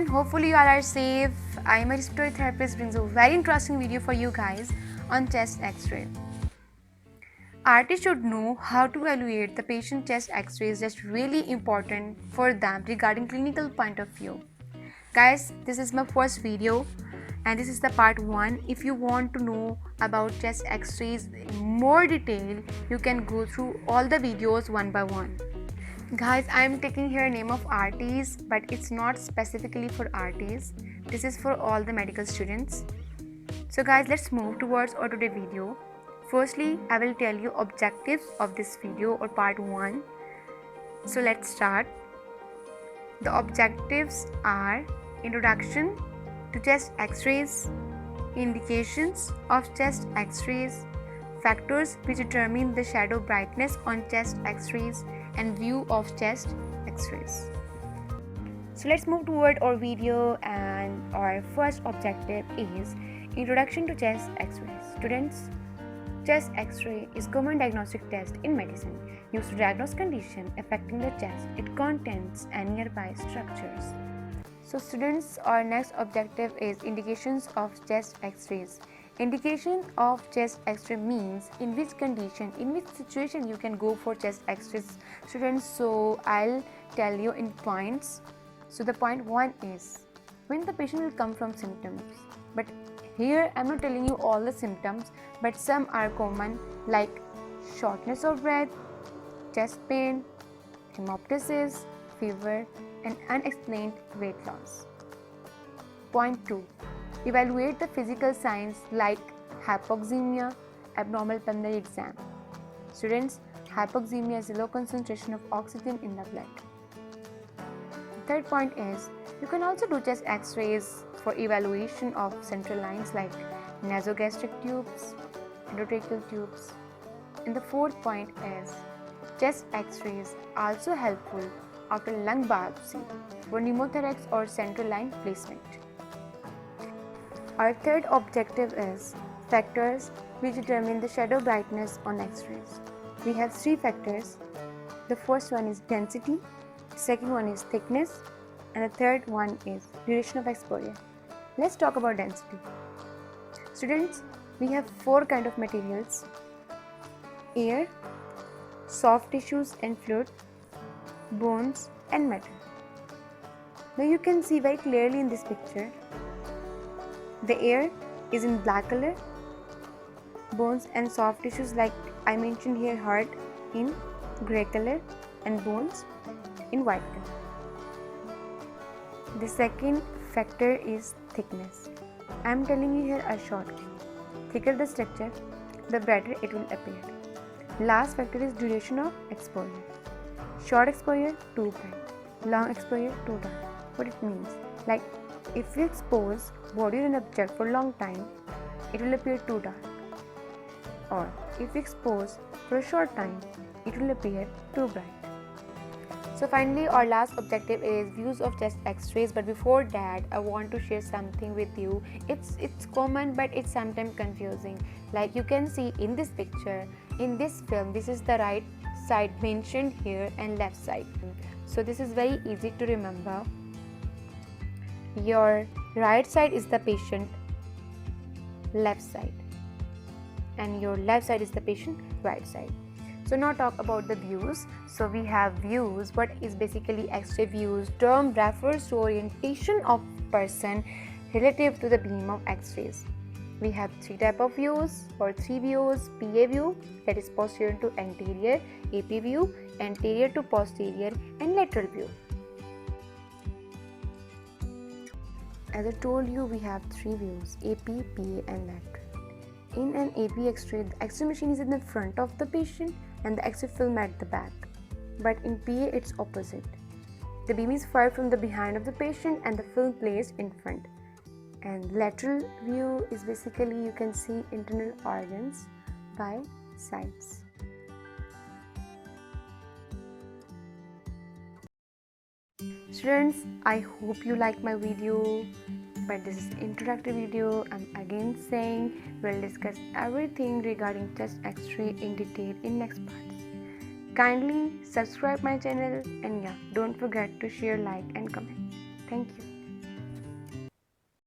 everyone, hopefully you all are safe. I am a respiratory therapist brings a very interesting video for you guys on chest x-ray. Artists should know how to evaluate the patient chest x-ray is just really important for them regarding clinical point of view. Guys, this is my first video and this is the part 1. If you want to know about chest x-rays in more detail, you can go through all the videos one by one. Guys, I am taking here name of artists, but it's not specifically for artists. This is for all the medical students. So guys, let's move towards our today video. Firstly, I will tell you objectives of this video or part 1. So let's start. The objectives are introduction to chest x-rays, indications of chest x-rays, factors which determine the shadow brightness on chest x-rays, and view of chest x-rays. So let's move toward our video, and our first objective is introduction to chest x-rays. Students, chest x-ray is common diagnostic test in medicine used to diagnose condition affecting the chest, its contents and nearby structures. So students, our next objective is indications of chest x-rays. Indication of chest x-ray means in which condition, in which situation you can go for chest x-rays, students. So I'll tell you in points. So the point 1 is when the patient will come from symptoms, but here I'm not telling you all the symptoms, but some are common like shortness of breath, chest pain, hemoptysis, fever, and unexplained weight loss. Point 2. Evaluate the physical signs like hypoxemia, abnormal pulmonary exam. Students, hypoxemia is a low concentration of oxygen in the blood. Third point is you can also do chest x-rays for evaluation of central lines like nasogastric tubes, endotracheal tubes. And the fourth point is chest x-rays also helpful after lung biopsy for pneumothorax or central line placement. Our third objective is factors which determine the shadow brightness on x-rays. We have 3 factors. The first one is density, the second one is thickness, and the third one is duration of exposure. Let's talk about density. Students, we have 4 kind of materials: air, soft tissues and fluid, bones and metal. Now you can see very clearly in this picture. The air is in black color, bones and soft tissues like I mentioned here heart in grey color, and bones in white color. The second factor is thickness. I am telling you here a shortcut. Thicker the structure, the brighter it will appear. Last factor is duration of exposure. Short exposure, too bright. Long exposure, too dark. What it means? Like if we expose body or an object for a long time, it will appear too dark. Or if we expose for a short time, it will appear too bright. So finally, our last objective is views of chest x-rays. But before that, I want to share something with you. It's common, but it's sometimes confusing. Like you can see in this picture, in this film, this is the right side mentioned here and left side. So this is very easy to remember. Your right side is the patient left side and your left side is the patient right side. So now talk about the views. So we have views. What is basically x-ray views? Term refers to orientation of person relative to the beam of x-rays. We have 3 type of views or 3 views: PA view, that is posterior to anterior; AP view, anterior to posterior; and lateral view. As I told you, we have 3 views: AP, PA and lateral. In an AP x-ray, the x-ray machine is in the front of the patient and the x-ray film at the back. But in PA, it's opposite. The beam is fired from the behind of the patient and the film placed in front. And lateral view is basically you can see internal organs by sides. Students, I hope you like my video, but this is introductory video. I'm again saying we'll discuss everything regarding chest x-ray in detail in next parts. Kindly subscribe my channel, and yeah, don't forget to share, like and comment. Thank you.